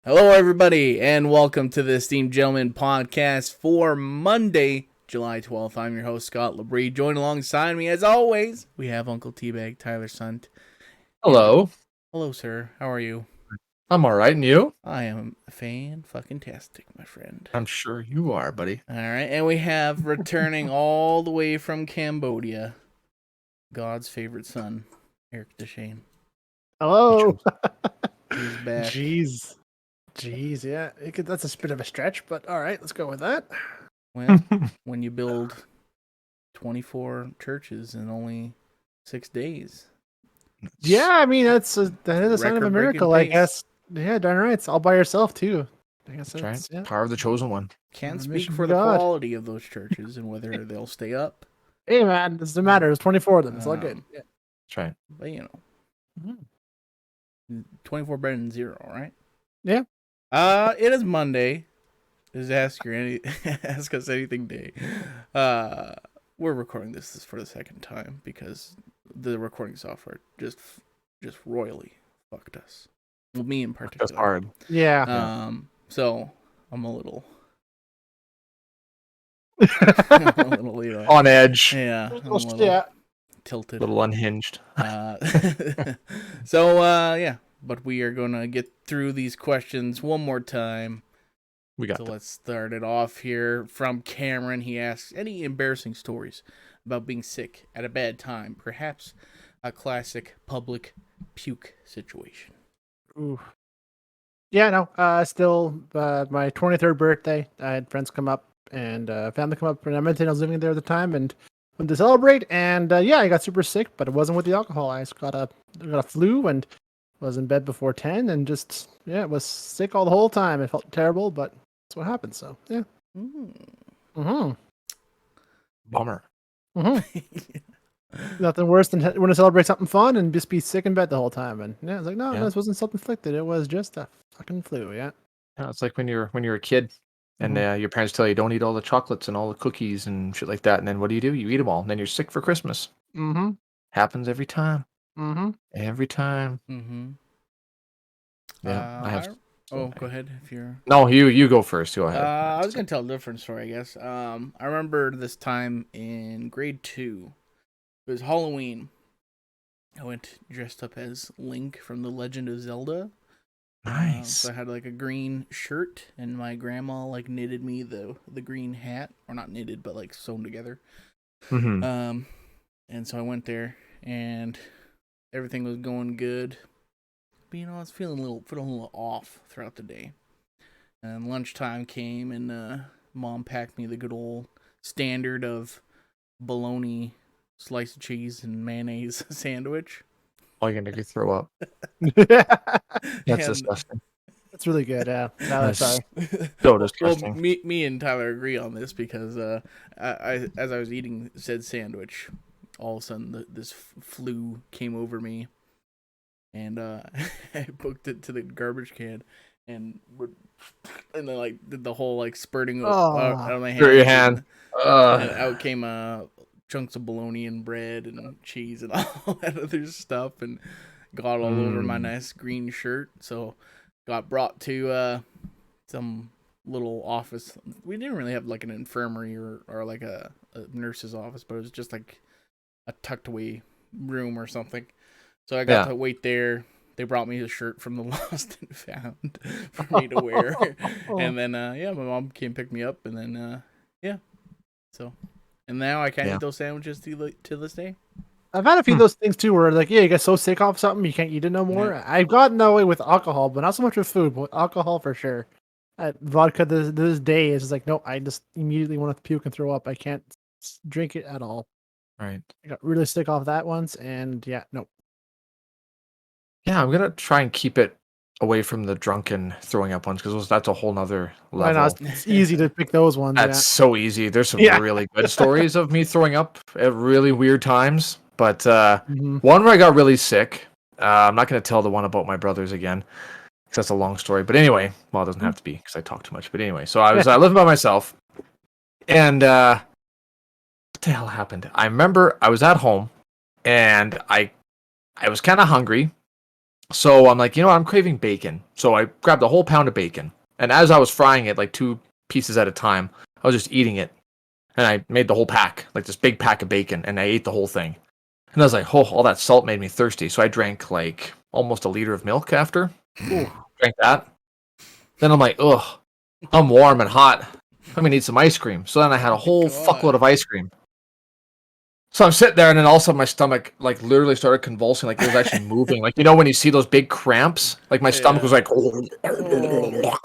Hello, everybody, and welcome to the Esteemed Gentlemen podcast for Monday, July 12th. I'm your host, Scott Labrie. Joined alongside me, as always, we have Uncle Teabag, Tyler Sunt. Hello. Hello, sir. How are you? I'm all right, and you? I am fan-fucking-tastic, my friend. I'm sure you are, buddy. All right, and we have returning all the way from Cambodia, God's favorite son, Eric Deshane. Hello. He's back. Jeez, yeah. That's a bit of a stretch, but all right, let's go with that. Well, when you build 24 churches in only 6 days. Yeah, I mean that is a sign of a miracle, I pace. guess. Yeah, darn right. It's all by yourself too. I guess That's right. Yeah. Power of the chosen one. Can't The speak mission for of the God. quality of those churches and whether they'll stay up. Hey man, it doesn't matter. There's 24 of them. It's all good. Um, Yeah. That's right. But you know, Mhm. 24 better than 0, right? Yeah. It is Monday. Is ask us anything day. We're recording this for the second time because the recording software just royally fucked us. Well, me in particular. That's hard. Yeah. So I'm a little, you know, On edge. yeah, I'm a little Yeah. tilted. A little unhinged. Yeah, but we are gonna get through these questions one more time. We got So them. let's start it off here from Cameron. He asks, any embarrassing stories about being sick at a bad time? Perhaps a classic public puke situation. Ooh. Yeah, no. Still my 23rd birthday. I had friends come up and family come up from Edmonton. I was living there at the time and went to celebrate. And yeah, I got super sick, but it wasn't with the alcohol. I just got a flu and was in bed before 10 and just was sick all the whole time. It felt terrible, but that's what happened. So yeah. Mm-hmm. Bummer. Nothing worse than want to celebrate something fun and just be sick in bed the whole time. And yeah, it's like no, Yeah. this wasn't self-inflicted. It was just a fucking flu. Yeah. Yeah, it's like when you're a kid and your parents tell you don't eat all the chocolates and all the cookies and shit like that, and then what do? You eat them all, and then you're sick for Christmas. Mm-hmm. Happens every time. Mm-hmm. Every time. Mm-hmm. Yeah, I have. Go ahead if you're. No, you go first. Go ahead. I was gonna tell a different story, I guess. I remember this time in grade 2. It was Halloween. I went dressed up as Link from The Legend of Zelda. Nice. So I had like a green shirt, and my grandma like knitted me the green hat, or not knitted, but like sewn together. Mm-hmm. And so I went there, and everything was going good. But I was feeling a little off throughout the day. And lunchtime came, and Mom packed me the good old standard of bologna, slice of cheese, and mayonnaise sandwich. Oh, you're gonna throw up. That's disgusting. That's really good. Yeah. No, sorry. So disgusting. Well, me and Tyler agree on this because as I was eating said sandwich, all of a sudden this flu came over me, and I booked it to the garbage can, and then like did the whole like spurting out of my hand. Your hand. And out came chunks of bologna and bread and cheese and all that other stuff, and got all over my nice green shirt. So got brought to some little office. We didn't really have like an infirmary or like a nurse's office, but it was just like a tucked away room or something. So I got to wait there. They brought me a shirt from the Lost and Found for me to wear. And then my mom came pick me up, and then so, and now I can't eat those sandwiches to this day. I've had a few of those things too, where like, you get so sick off something you can't eat it no more. Yeah. I've gotten that way with alcohol, but not so much with food. But with alcohol for sure. Vodka this day is just like, no, I just immediately want to puke and throw up. I can't drink it at all. Right. I got really sick off that once, and no. Yeah, I'm gonna try and keep it away from the drunken throwing up ones because that's a whole nother level. I know, it's easy to pick those ones. That's so easy. There's some really good stories of me throwing up at really weird times, but one where I got really sick. I'm not gonna tell the one about my brothers again because that's a long story. But anyway, well, it doesn't have to be because I talk too much. But anyway, so I living by myself, and what the hell happened? I remember I was at home, and I was kind of hungry. So I'm like, I'm craving bacon. So I grabbed a whole pound of bacon. And as I was frying it, like 2 pieces at a time, I was just eating it. And I made the whole pack, like this big pack of bacon, and I ate the whole thing. And I was like, oh, all that salt made me thirsty. So I drank like almost a liter of milk after. Ooh, drank that. Then I'm like, ugh, I'm warm and hot. I'm gonna need some ice cream. So then I had a whole fuckload of ice cream. So I'm sitting there, and then all of a sudden my stomach like literally started convulsing, like it was actually moving. Like when you see those big cramps, like my stomach was like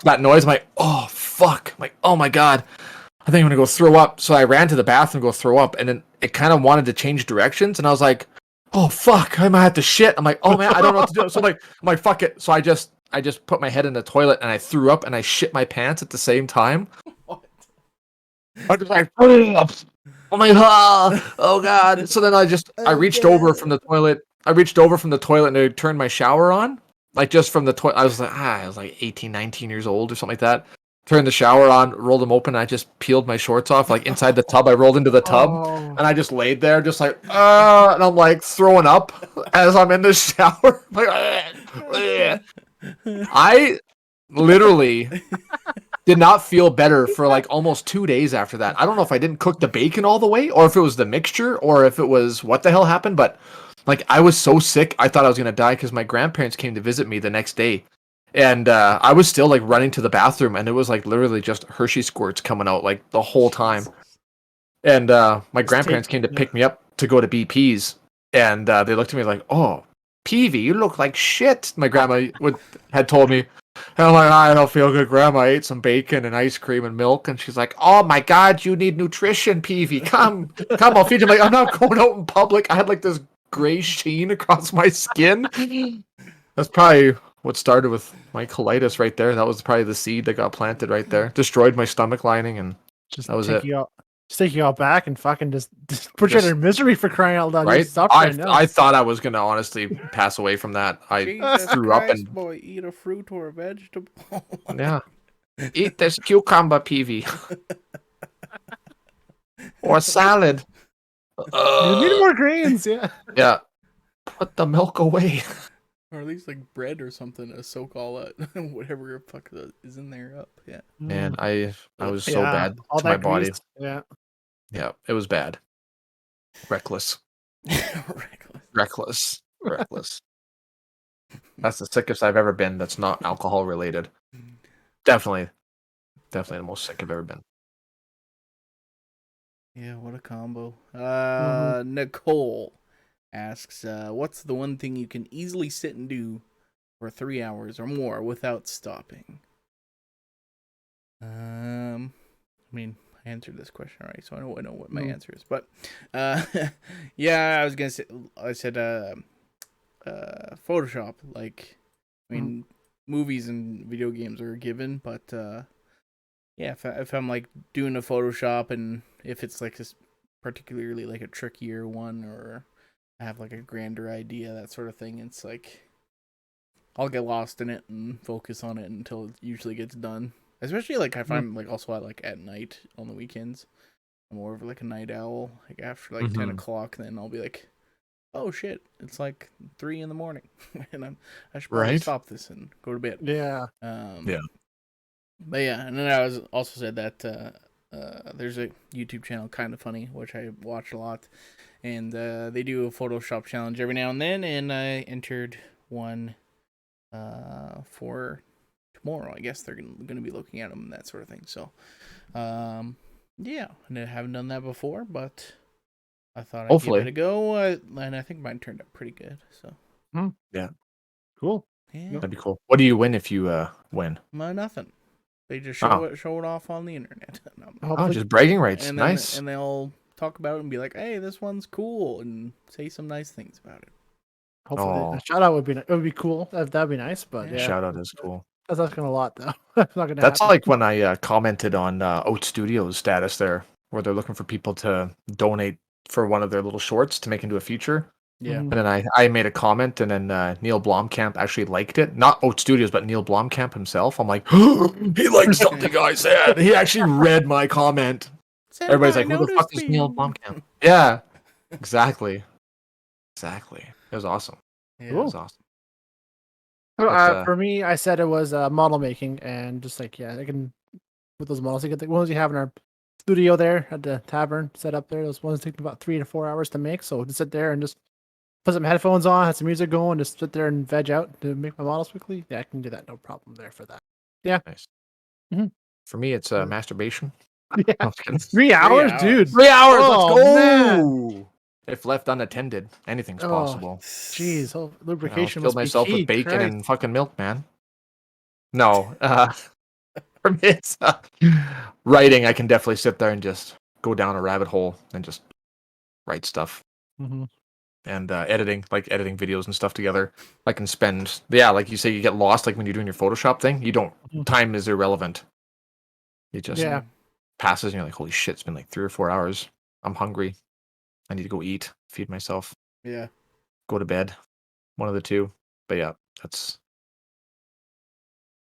that noise. I'm like, oh fuck! I'm like, oh my god, I think I'm gonna go throw up. So I ran to the bathroom to go throw up, and then it kind of wanted to change directions, and I was like, oh fuck, I might have to shit. I'm like, oh man, I don't know what to do. So I'm like, fuck it. So I just put my head in the toilet and I threw up and I shit my pants at the same time. What? I was like, I'm like, oh god. So then I reached over from the toilet. I reached over from the toilet and I turned my shower on. Like just from the toilet. I was like 18, 19 years old or something like that. Turned the shower on, rolled them open. I just peeled my shorts off, like inside the tub. I rolled into the tub and I just laid there, just like, and I'm like throwing up as I'm in the shower. Like, I literally did not feel better for like almost 2 days after that. I don't know if I didn't cook the bacon all the way, or if it was the mixture, or if it was what the hell happened, but like I was so sick, I thought I was gonna die because my grandparents came to visit me the next day. And I was still like running to the bathroom, and it was like literally just Hershey squirts coming out like the whole time. And my grandparents came to pick me up to go to BP's, and they looked at me like, "Oh, Peavy, you look like shit." My grandma had told me. And I'm like, I don't feel good, Grandma. I ate some bacon and ice cream and milk. And she's like, oh my God, you need nutrition, Peavy. Come, I'll feed you. I'm like, I'm not going out in public. I had like this gray sheen across my skin. That's probably what started with my colitis right there. That was probably the seed that got planted right there. Destroyed my stomach lining, and Just that was it. Just take you out back and fucking just put you in misery for crying out loud. Right? I thought I was gonna honestly pass away from that. I Jesus threw Christ, up and boy, eat a fruit or a vegetable. yeah. Eat this cucumber, Peavy. Or salad. You need more grains, yeah. Yeah. Put the milk away. Or at least like bread or something to soak all that whatever the fuck is in there up. Yeah. Man, I was so bad all to my that body. grease. Yeah. Yeah, it was bad. Reckless. Reckless. That's the sickest I've ever been that's not alcohol related. Definitely the most sick I've ever been. Yeah, what a combo. Nicole asks, what's the one thing you can easily sit and do for 3 hours or more without stopping? I mean, I answered this question already, so I know what my answer is. But yeah, I was gonna say, I said Photoshop. Like, I mean, movies and video games are a given, but yeah, if I'm like doing a Photoshop, and if it's like this particularly like a trickier one, or I have like a grander idea, that sort of thing, it's like I'll get lost in it and focus on it until it usually gets done. Especially like if I'm like also at night on the weekends. I'm more of like a night owl. Like after like 10 o'clock, then I'll be like, oh shit, it's like 3 a.m, and I should probably stop this and go to bed. Yeah. Yeah. But yeah, and then I was also said that there's a YouTube channel, Kind of Funny, which I watch a lot, and they do a Photoshop challenge every now and then, and I entered one for tomorrow. I guess they're going to be looking at them and that sort of thing. So, yeah, and I haven't done that before, but I thought I'd give it a go, and I think mine turned out pretty good. So, yeah, cool. Yeah, that'd be cool. What do you win if you win? Nothing. They just show it off on the internet. Just bragging rights. And nice. And they'll talk about it and be like, "Hey, this one's cool," and say some nice things about it. Hopefully, a shout out would be cool. That'd be nice. But yeah, shout out is cool. That's asking a lot, though. That's not gonna. That's like when I commented on Oat Studios' status there, where they're looking for people to donate for one of their little shorts to make into a feature. Yeah. And then I made a comment, and then Neil Blomkamp actually liked it. Not Oat Studios, but Neil Blomkamp himself. I'm like, he liked something I said. He actually read my comment. Everybody's like, who the fuck is Neil Blomkamp? Yeah, exactly. It was awesome. Yeah. It was awesome. But For me, I said it was model making, and just like I can with those models, you get the ones you have in our studio there at the tavern set up there. Those ones take about 3 to 4 hours to make. So just sit there and just put some headphones on, have some music going, just sit there and veg out to make my models quickly. Yeah, I can do that, no problem there for that. Yeah. nice. Mhm. For me, it's masturbation. Yeah. I'm just kidding. 3 hours, hours. dude. 3 hours. Let's Oh, go. man. If left unattended, anything's Oh, possible. jeez. Oh, I'll lubrication fill must be myself key. with bacon Christ. and fucking milk, man. No, for me, it's writing. I can definitely sit there and just go down a rabbit hole and just write stuff. Mm-hmm. And editing, like editing videos and stuff together. I can spend, like you say, you get lost, like when you're doing your Photoshop thing. You don't, time is irrelevant. It just Yeah. passes, and you're like, holy shit, it's been like 3 or 4 hours. I'm hungry. I need to go eat, feed myself, Yeah. go to bed. One of the two. But yeah, that's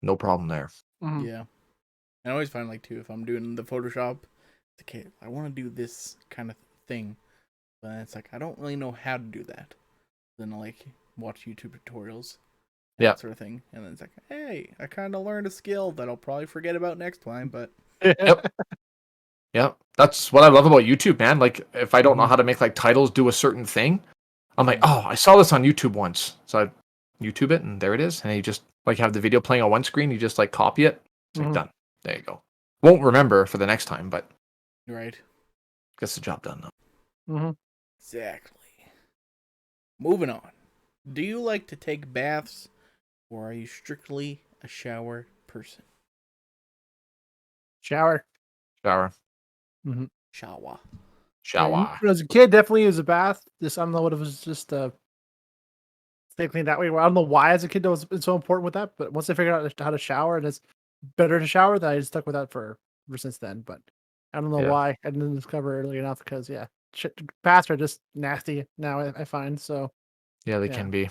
no problem there. Mhm. Yeah. I always find like too if I'm doing the Photoshop, it's okay, I want to do this kind of thing, but it's like I don't really know how to do that. Then I like watch YouTube tutorials, Yeah. that sort of thing, and then it's like, hey, I kind of learned a skill that I'll probably forget about next time, but Yep. Yeah, that's what I love about YouTube, man. Like, if I don't know Mhm. how to make like titles do a certain thing, I'm like, oh, I saw this on YouTube once, so I YouTube it, and there it is. And you just like have the video playing on one screen, you just like copy it. It's like Mhm. done. There you go. Won't remember for the next time, but right. gets the job done though. Mhm. Exactly. Moving on. Do you like to take baths, or are you strictly a shower person? Shower. Shower, Mm-hmm. Shower. shower. When I was a kid, definitely use a bath. Just I don't know what it was. Just stay clean that way. Well, I don't know why as a kid that was so important with that. But once I figured out how to shower, and it's better to shower, then I just stuck with that for ever since then. But I don't know Yeah. why I didn't discover early enough because baths are just nasty now. I find so. Yeah, they Yeah. can be.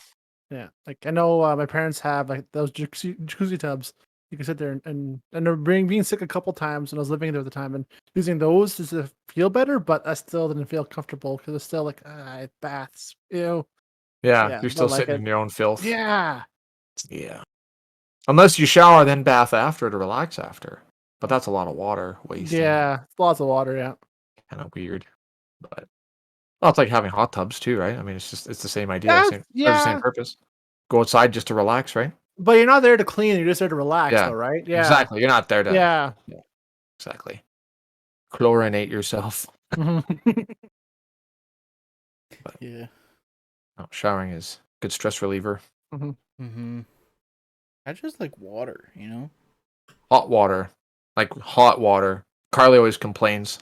Yeah, like I know my parents have like those jacuzzi tubs. You can sit there and they're being sick a couple times when I was living there at the time and using those to feel better, but I still didn't feel comfortable because it's still like baths. Ew. Yeah, Yeah, you're still don't like sitting it. in your own filth. Yeah. Yeah. Unless you shower, then bath after to relax after. But that's a lot of water wasting. Yeah. Lots of water. Yeah. Kind of weird. But well, it's like having hot tubs too, right? I mean, it's the same idea, Yeah. serves the same Yeah. purpose. Go outside just to relax, right? But you're not there to clean. You're just there to relax, Yeah, though, right? Yeah. exactly. You're not there to Yeah. exactly chlorinate yourself. Mhm. Yeah. No, showering is good stress reliever. Mhm. Mm-hmm. I just like water, you know? Hot water, like hot water. Carly always complains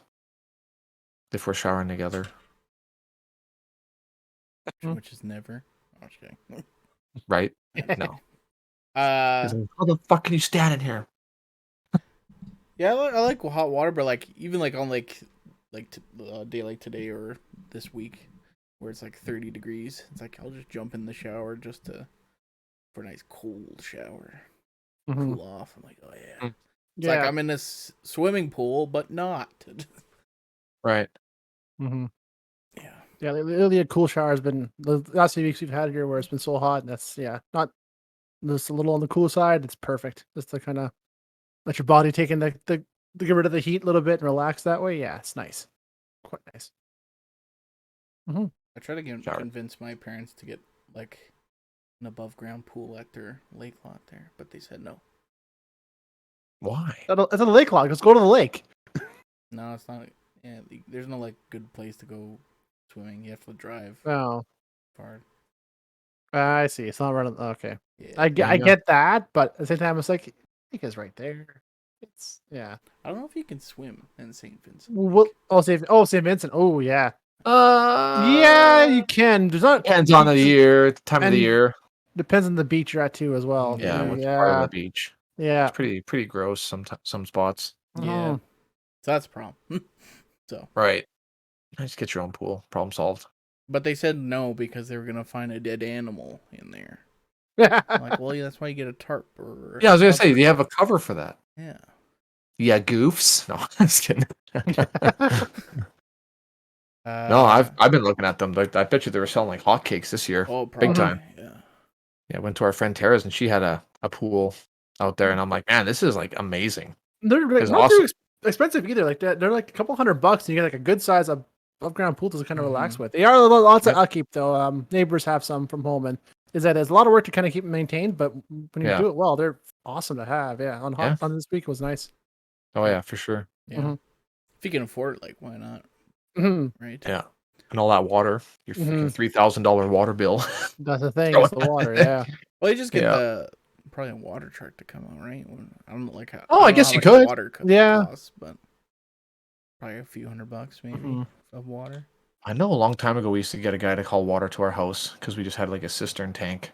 if we're showering together. Which is never. Oh, I'm just kidding. Right? No. Uh, How the fuck can you stand in here? yeah, I like hot water, but like even like on like a day like today or this week, where it's like 30 degrees, it's like I'll just jump in the shower just for a nice cold shower, Mhm. cool off. I'm like, oh yeah, Mm. it's like Yeah. I'm in a swimming pool, but not. Right. Mhm. Yeah. Yeah, literally a cool shower has been the last few weeks we've had here where it's been so hot. That's not just a little on the cool side. It's perfect. Just to kind of let your body take in the to get rid of the heat a little bit and relax that way. Yeah, it's nice, quite nice. Hmm. I try to Shower. convince my parents to get like an above ground pool at their lake lot there, but they said no. Why? It's a lake log. Let's go to the lake. No, it's not. Yeah, there's no like good place to go swimming. You have to drive Oh, far. I see. It's not running. Okay, Yeah. I Yeah. get that, but at the same time, it's like lake is right there. It's I don't know if you can swim in St. Vincent. Well, St. Vincent. Oh yeah, Uh, yeah. You can. There's not depends on the beaches- year, time of the and year. depends on the beach you're at too as well. Yeah, Yeah. which part of Yeah. the beach? Yeah. It's pretty gross. Some spots. Yeah. Mhm. So that's a problem. So, Right. Just get your own pool. Problem solved. but they said no because they were gonna find a dead animal in there. I'm like, well, yeah, that's why you get a tarp or. Yeah, I was gonna say, cover. do you have a cover for that? Yeah. Yeah, goofs. No, I'm just kidding. No, Uh, I've been looking at them. Like, I bet you they were selling like hotcakes this year. Oh, Big probably. time. Yeah. Yeah, went to our friend Tara's, and she had a pool out there, and I'm like, man, this is like amazing. They're like, It's not awesome. too expensive either. Like they're like a couple $100, and you get like a good size above ground pool to kind of relax with. They are lots of upkeep though. Neighbors have some from home, and there's a lot of work to kind of keep them maintained. But when you do it well, they're awesome to have. Yeah, on this week it was nice. Oh yeah, for sure. Yeah, if you can afford it, like why not? Right? Yeah, and all that water, your freaking $3,000 water bill. That's the thing. It's the water. Yeah. Well, you just get probably a water truck to come out, right? I don't know, like how. Oh, I guess you could. Water costs, but probably a few $100 maybe of water. I know a long time ago we used to get a guy to haul water to our house because we just had like a cistern tank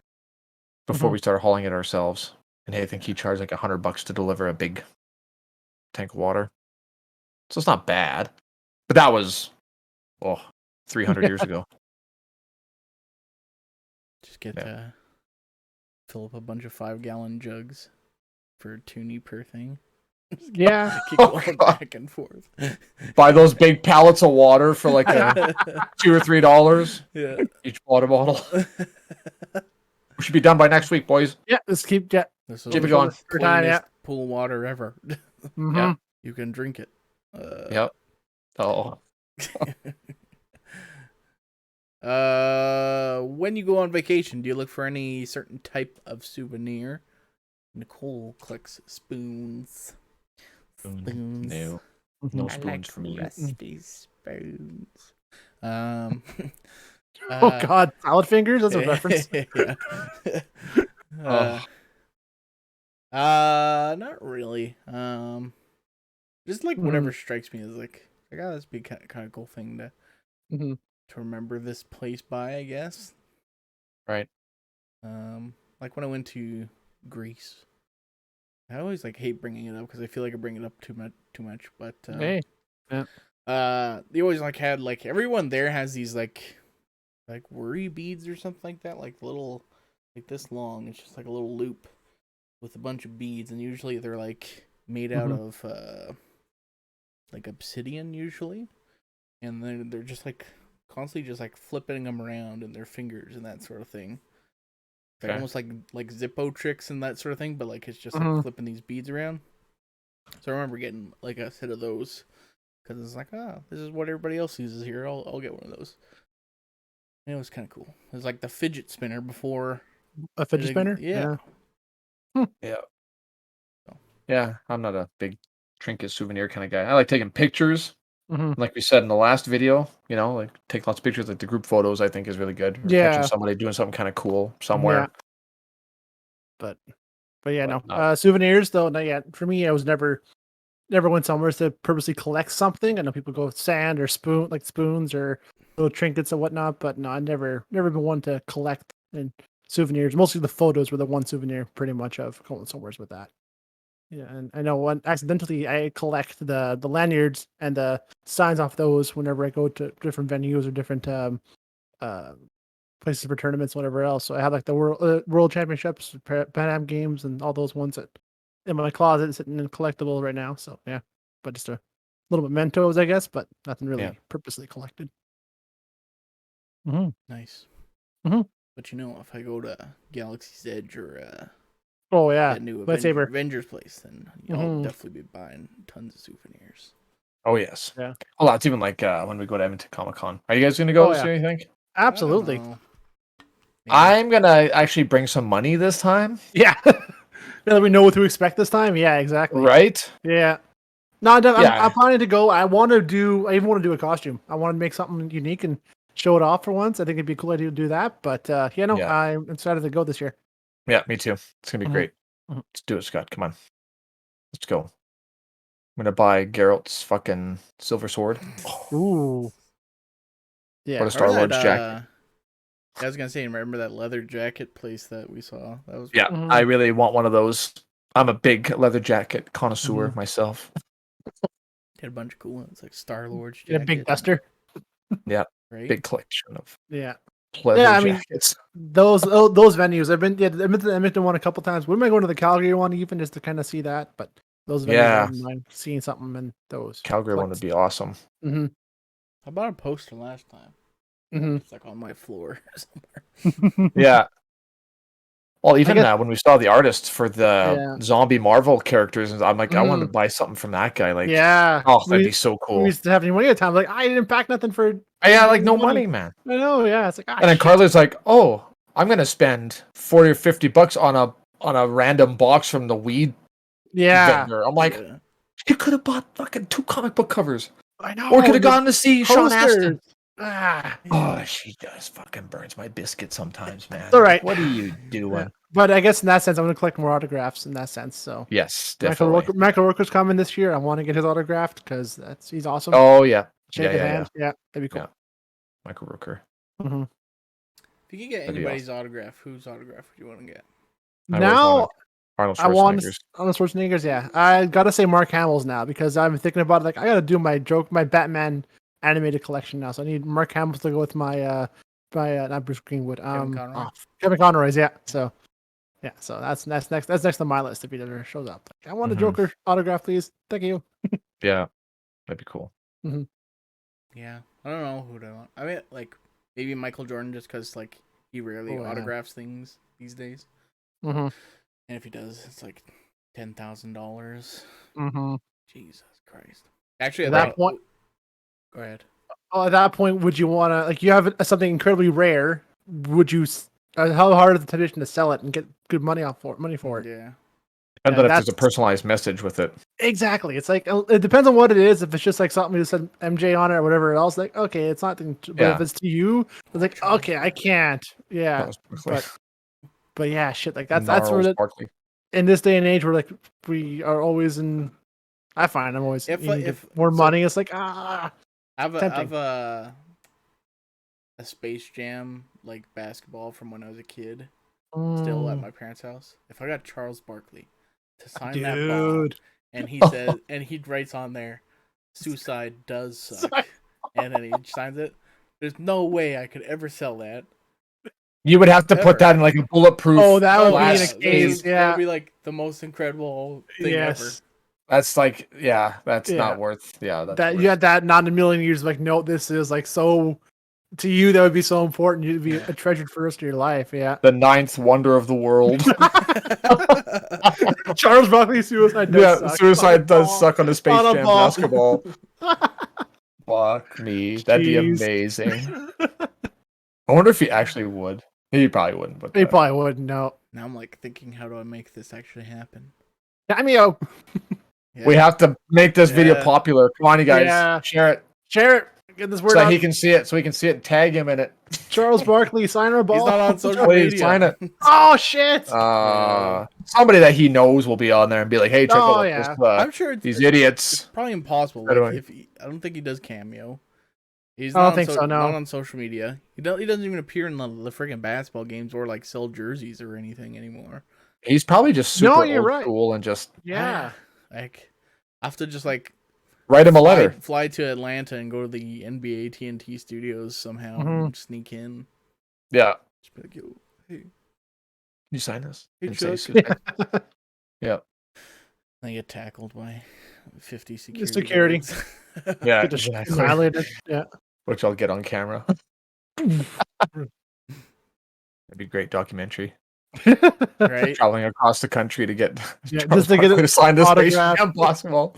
before we started hauling it ourselves. And I think he charged like $100 to deliver a big tank of water. So it's not bad. But that was 300 years ago. Just get fill up a bunch of 5-gallon jugs for $2 per thing. Yeah. Keep going back and forth. Buy those big pallets of water for like $2 or $3 each water bottle. We should be done by next week, boys. Yeah, let's keep it going. Cleanest pool water ever. Yeah, you can drink it. Yep. Oh. When you go on vacation, do you look for any certain type of souvenir? Nicole collects spoons. Spoons. No spoons for me. Rusty spoons. Oh God, salad fingers. That's a reference. Not really. Just like whatever strikes me as like, this be kind of cool thing to remember this place by, I guess. Right. Like when I went to Greece, I always like hate bringing it up because I feel like I bring it up too much. But they always like had like everyone there has these like worry beads or something like that, like little like this long. It's just like a little loop with a bunch of beads, and usually they're like made out of like obsidian usually, and then they're just like constantly just like flipping them around in their fingers and that sort of thing. Like almost like Zippo tricks and that sort of thing, but like it's just like flipping these beads around. So I remember getting like a set of those because it's like, this is what everybody else uses here. I'll get one of those. And it was kind of cool. It was like the fidget spinner before a fidget spinner. Yeah. Yeah. Yeah, I'm not a big trinket souvenir kind of guy. I like taking pictures. Like we said in the last video, like take lots of pictures. Like the group photos, I think is really good. Or catching somebody doing something kind of cool somewhere. Yeah. But yeah, no. Souvenirs though, not yet. For me, I was never went somewhere to purposely collect something. I know people go with sand or spoons or little trinkets and whatnot, but no, I never been one to collect and souvenirs. Mostly the photos were the one souvenir pretty much of going somewhere with that. Yeah, and I know accidentally I collect the lanyards and the signs off those whenever I go to different venues or different places for tournaments, whatever else. So I have like the world championships, Pan Am games, and all those ones that in my closet sitting in collectible right now. So yeah, but just a little mementos, I guess, but nothing really purposely collected. Nice. But if I go to Galaxy's Edge or that new Avengers place, then I'll definitely be buying tons of souvenirs. Oh yes. Yeah. Oh, it's even like when we go to Edmonton Comic Con. Are you guys going to go this year? You think? Absolutely. I'm gonna actually bring some money this time. Yeah. Now that we know what to expect this time. Yeah, exactly. Right? Yeah. No, I'm planning to go. I even want to do a costume. I want to make something unique and show it off for once. I think it'd be a cool idea to do that. But I'm excited to go this year. Yeah, me too. It's gonna be great. Let's do it, Scott. Come on. Let's go. I'm gonna buy Geralt's fucking silver sword. Ooh. Yeah. What a Star-Lord's jacket. I was gonna say, remember that leather jacket place that we saw? That was I really want one of those. I'm a big leather jacket connoisseur myself. Had a bunch of cool ones like Star-Lord's jacket. Yeah, big duster. Yeah. Right? Big collection of leather jackets. Those venues. I've been to the Edmonton one a couple times. We might go to the Calgary one even just to kind of see that. But those venues, I wouldn't mind seeing something in those. Calgary one would be awesome. I bought a poster last time. It's like on my floor somewhere. Yeah. Well, even when we saw the artist for the zombie Marvel characters, and I'm like, I wanted to buy something from that guy. Like, that'd be so cool. We used to have any money at the time. Like, I didn't pack nothing for. Yeah, like no money, man. I know. Yeah, it's like. And then Carla's like, oh, I'm gonna spend $40 or $50 on a random box from the weed vendor. I'm like, you could have bought fucking 2 comic book covers. I know. Or could have gone to see Sean Astin. She just fucking burns my biscuit sometimes, man. It's all right. What are you doing? Yeah. But I guess in that sense, I'm going to collect more autographs in that sense. So yes, definitely. Michael Rooker's coming this year. I want to get his autographed because he's awesome. Oh yeah, shake his hand. Yeah, that'd be cool. Yeah. Michael Rooker. Mm-hmm. If you could get anybody's autograph, whose autograph would you want to get? Now, Arnold Schwarzenegger's. I want Arnold Schwarzenegger's. Yeah, I gotta say Mark Hamill's now because I've been thinking about it. Like, I gotta do my Batman animated collection now. So I need Mark Hamill to go with my not Bruce Greenwood. Kevin Conroy's. Yeah. So that's next on my list if he ever shows up. Like, I want a Joker autograph, please. Thank you. Yeah, that'd be cool. Mm-hmm. Yeah, I don't know who I want. I mean, like maybe Michael Jordan, just because like he rarely autographs things these days. Mm-hmm. And if he does, it's like $10,000. Mm-hmm. Jesus Christ! Actually, at that point, go ahead. Oh, at that point, would you want to, like, you have something incredibly rare? Would you? How hard is the temptation to sell it and get good money for it? Yeah. And then if there's a personalized message with it. Exactly. It's like, it depends on what it is. If it's just like something that said MJ on it or whatever else, like, okay, it's not. But if it's to you, it's like, okay, I can't. Yeah. But yeah, shit. Like that's where in this day and age, we're like, we are always in. I find I'm always if more money. It's like I have a Space Jam like basketball from when I was a kid, still at my parents' house. If I got Charles Barkley to sign that ball, and he says, and he writes on there, "Suicide does suck," and then he signs it. There's no way I could ever sell that. You would have to put that in like a bulletproof. Oh, that would be in a case. Yeah, that would be like the most incredible thing ever. That's like, that's not worth. Yeah, that you had that not in a million years. Like, no, this is like so. To you, that would be so important. You'd be a treasured for the rest of your life. Yeah, the 9th wonder of the world. Charles Barkley suicide does suck. Suicide does suck on the Space Jam basketball. Fuck me, that'd be amazing. I wonder if he actually would. He probably wouldn't. But he probably wouldn't. No. Now I'm like thinking, how do I make this actually happen? Cameo. We have to make this video popular. Come on, you guys, share it. Share it. Get this word so out. he can see it. So he can see it. And tag him in it. Charles Barkley, sign our ball. He's not on social media. Sign it. Oh shit! Somebody that he knows will be on there and be like, "Hey, check out this, I'm sure these idiots." It's probably impossible. Like, I don't think he does cameo. He's I don't think so. No, not on social media. He doesn't even appear in the freaking basketball games or like sell jerseys or anything anymore. He's probably just super old school and just like I have to just like. Write him a letter. Fly to Atlanta and go to the NBA TNT studios somehow and sneak in. Yeah. Just be like, yo, hey. Can you sign this? Hey, Chuck. Yeah. I get tackled by 50 security. Yeah. Exactly. Yeah. Which I'll get on camera. That'd be a great documentary. Right? Traveling across the country to get just to get to sign this Space Jam possible.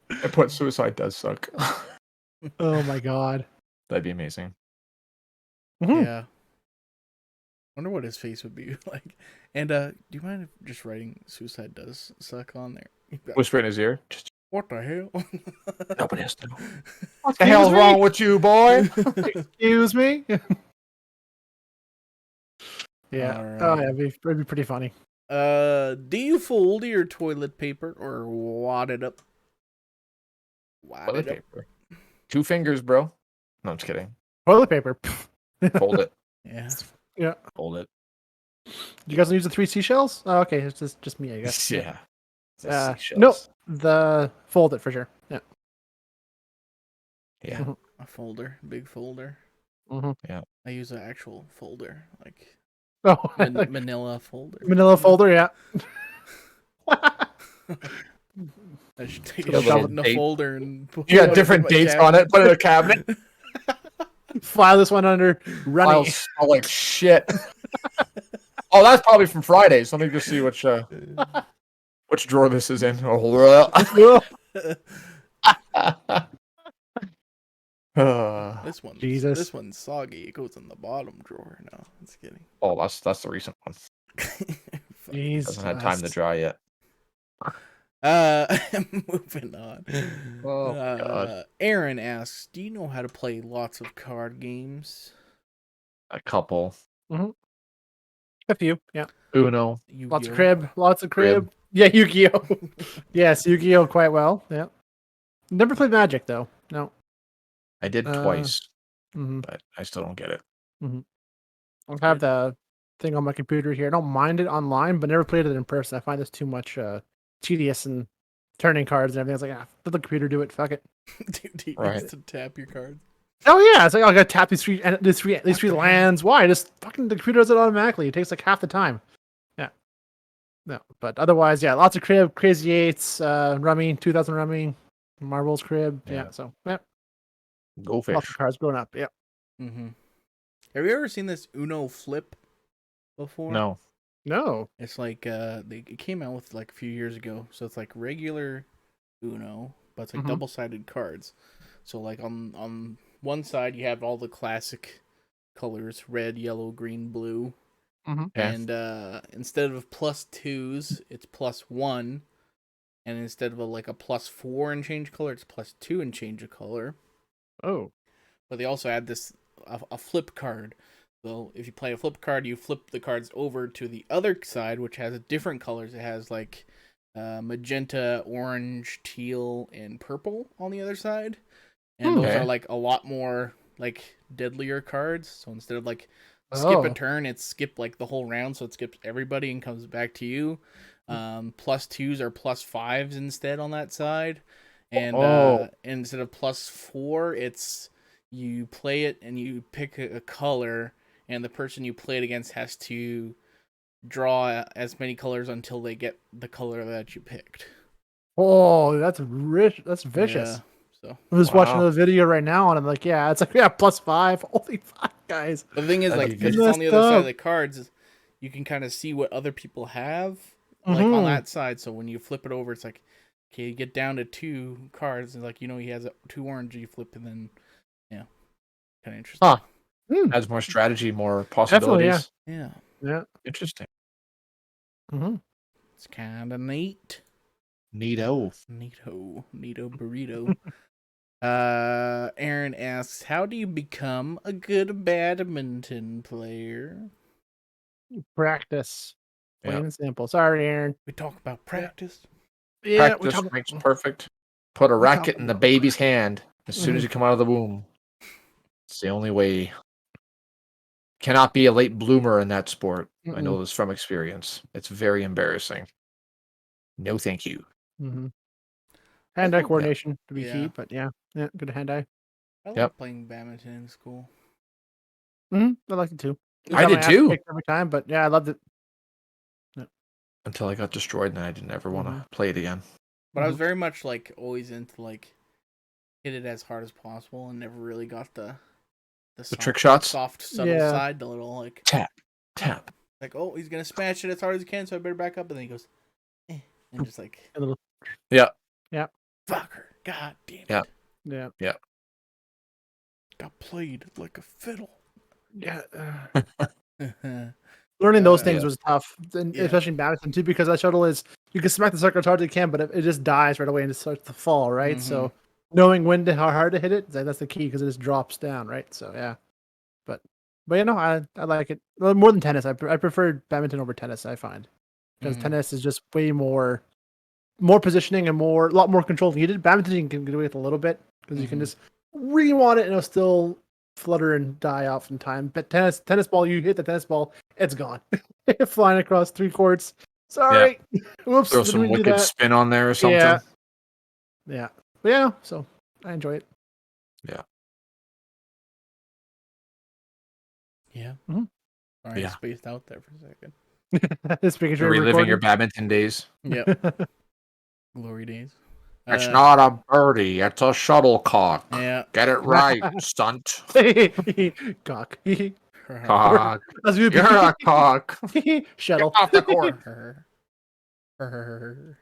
I put suicide does suck. Oh my god. That'd be amazing. Yeah. Wonder what his face would be like. And do you mind just writing suicide does suck on there? Whisper in his ear. Just, what the hell? Nobody has to know. What the hell's wrong with you, boy? Excuse me? Yeah. Right. Oh yeah, it'd be pretty funny. Do you fold your toilet paper or wad it up? Toilet paper. 2 fingers, bro. No, I'm just kidding. Toilet paper. Fold it. Yeah. Fold it. You guys use the 3 seashells? Oh, okay, it's just me, I guess. Yeah. No, the fold it for sure. Yeah. Yeah. A folder, big folder. Yeah. I use an actual folder, like like manila folder. Manila folder, yeah. I should take a shit in a folder and you got different dates on it. Put it in a cabinet. File this one under running. Files smell like shit. Oh, that's probably from Fridays. Let me just see which drawer this is in. Jesus. This one's soggy. It goes in the bottom drawer. No, just kidding. Oh, that's the recent one. Jesus. Hasn't had time to dry yet. Moving on. Oh God. Aaron asks, "Do you know how to play lots of card games?" A couple. Mm-hmm. A few, yeah. Uno. Yu-Gi-Oh. Lots of crib. Yeah, Yu-Gi-Oh. Yes, Yu-Gi-Oh quite well. Yeah. Never played Magic though. No. I did twice, Mm-hmm. but I still don't get it. Mm-hmm. I have the thing on my computer here. I don't mind it online, but never played it in person. I find this too much tedious and turning cards and everything. It's like, let the computer do it. Fuck it. Dude, he Right. needs to tap your cards. Oh yeah, it's like I gotta tap these three lands. Why? Just fucking the computer does it automatically. It takes like half the time. Yeah. No, but otherwise, yeah, lots of crib, crazy eights, rummy, 2000 rummy, marbles crib. Yeah. So yeah, Go lots of fish. cards growing up. Yeah. Mm-hmm. Have you ever seen this Uno flip before? No. No. It's like it came out with like a few years ago. So it's like regular Uno, but it's like Mhm. double-sided cards. So like on one side you have all the classic colors: red, yellow, green, blue. Mhm. Yeah. And instead of +2s, it's +1. And instead of like a +4 and change color, it's +2 and change a color. Oh. But they also add this a flip card. So if you play a flip card, you flip the cards over to the other side, which has different colors. It has like magenta, orange, teal, and purple on the other side. And those Okay. are like a lot more like deadlier cards. So instead of like skip a turn, it's skip like the whole round. So it skips everybody and comes back to you. +2s are +5s instead on that side. And instead of +4, it's you play it and you pick a color, and the person you play it against has to draw as many colors until they get the color that you picked. Oh, that's rich. That's vicious. Yeah. So I'm just watching the video right now, and I'm like, yeah, it's like +5. Holy fuck, guys! but the thing is, That'd like, be because it's on the other side of the cards, you can kind of see what other people have, like on that side. So when you flip it over, it's like, okay, you get down to 2 cards, and like he has 2 orange, you flip, and then kind of interesting. Huh. Has more strategy, more possibilities. Definitely, Yeah. Yeah. Interesting. Mm-hmm. It's kind of neat. Neato. Neato burrito. Aaron asks, how do you become a good badminton player? Practice. Plain Yeah. and simple. Sorry, Aaron. We talk about practice. Yeah, Practice makes perfect. Put a racket in the baby's hand as soon as you come out of the womb. It's the only way. Cannot be a late bloomer in that sport. I know this from experience. It's very embarrassing. No, thank you. Mm-hmm. Hand-eye coordination to be Yeah. key, but yeah, good hand-eye. I like playing badminton in school. I liked it too. I did too. Every time, but yeah, I loved it. Until I got destroyed, and I didn't ever want to play it again. But I was very much like always into like hit it as hard as possible, and never really got the soft, trick shots, soft, subtle side, the little like tap. Like, oh, he's gonna smash it as hard as he can, so I better back up. And then he goes, and just like, a little, fucker, god damn it, yeah. Got played like a fiddle. Yeah. Learning those things was tough, and especially in badminton too, because that shuttle is you can smack the circle as hard as you can, but it just dies right away and it starts to fall, right? So knowing how hard to hit it, that's the key because it just drops down, right? So yeah, but I like it more than tennis. I prefer badminton over tennis. I find because tennis is just way more positioning and a lot more control needed. Badminton you can get away with a little bit because you can just rewind it and it'll still flutter and die off in time. But tennis ball, you hit the tennis ball, it's gone. Flying across 3 courts. Sorry. Yeah. Whoops. Throw some wicked spin on there or something. Yeah. But yeah, so I enjoy it. Yeah. Yeah. Mm-hmm. Sorry, I spaced out there for a second. Just making sure you're reliving your badminton days. Yep. Glory days. It's not a birdie. It's a shuttlecock. Yeah. Get it right, stunt. Cock. Cock. That's gonna be You're a cock. shuttle. Get off the court.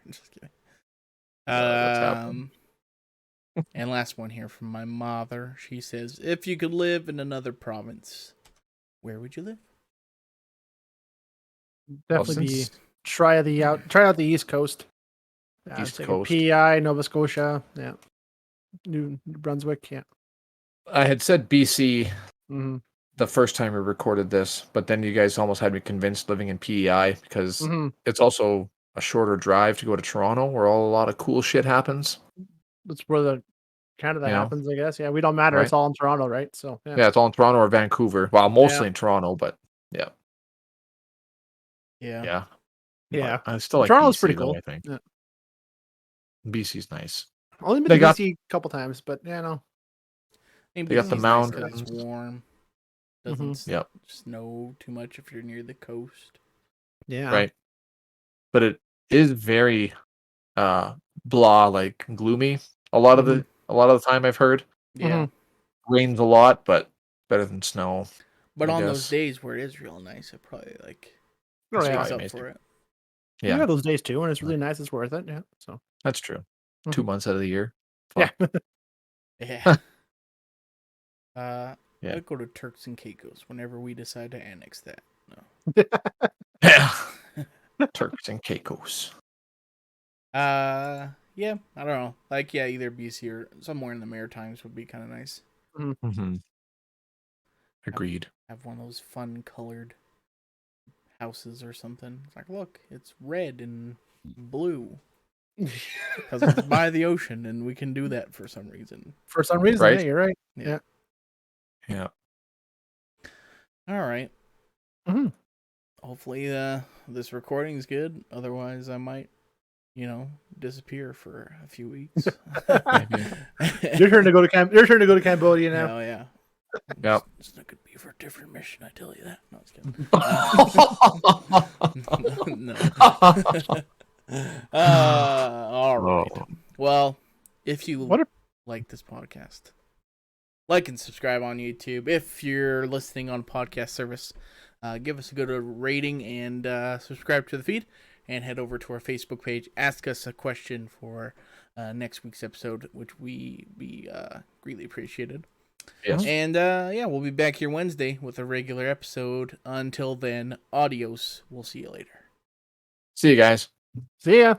Just kidding. What's happening? And last one here from my mother. She says, if you could live in another province, where would you live? Definitely try out the East Coast. East like Coast. PEI, Nova Scotia, New Brunswick, I had said BC Mm-hmm. the first time we recorded this, but then you guys almost had me convinced living in PEI because Mm-hmm. it's also a shorter drive to go to Toronto where a lot of cool shit happens. That's where the Canada happens, I guess. Yeah, we don't matter. Right. It's all in Toronto, right? So yeah, it's all in Toronto or Vancouver. Well, mostly in Toronto, but Yeah. yeah. Yeah. But I still like Toronto's BC, pretty though, cool. I think. Yeah. BC's nice. Only been They to got- BC a couple times, but no. Maybe They got the BC's nice 'cause mountains. it's warm. Doesn't Yep. snow too much if you're near the coast. Yeah. Right. But it is very blah, like gloomy a lot of the time I've heard. Yeah. Rains a lot, but better than snow. But I on guess. those days where it is real nice, it probably Oh, yeah. makes up amazing. for it. Yeah. Yeah, Those days too, and it's really nice. It's worth it. Yeah. So that's true. 2 months out of the year. yeah. Yeah. Yeah. I'd go to Turks and Caicos whenever we decide to annex that. Yeah. Turks and Caicos. Yeah, I don't know. Either BC or somewhere in the Maritimes would be kind of nice. Mm-hmm. Agreed. Have one of those fun colored houses or something. It's like, look, it's red and blue because it's by the ocean, and we can do that for some reason. For some reason, Right. yeah, you're right. Yeah. Yeah. All right. Mm-hmm. Hopefully, this recording is good. Otherwise, I might, disappear for a few weeks. Your turn to go to Cambodia now. Oh yeah. Yep. It's not gonna be for a different mission. I tell you that. No, I was kidding. No. All right. Oh. Well, if you like this podcast, like and subscribe on YouTube. If you're listening on podcast service, give us a good rating and subscribe to the feed. And head over to our Facebook page. Ask us a question for next week's episode, which we greatly appreciated. Yes. And we'll be back here Wednesday with a regular episode. Until then, adios. We'll see you later. See you guys. See ya.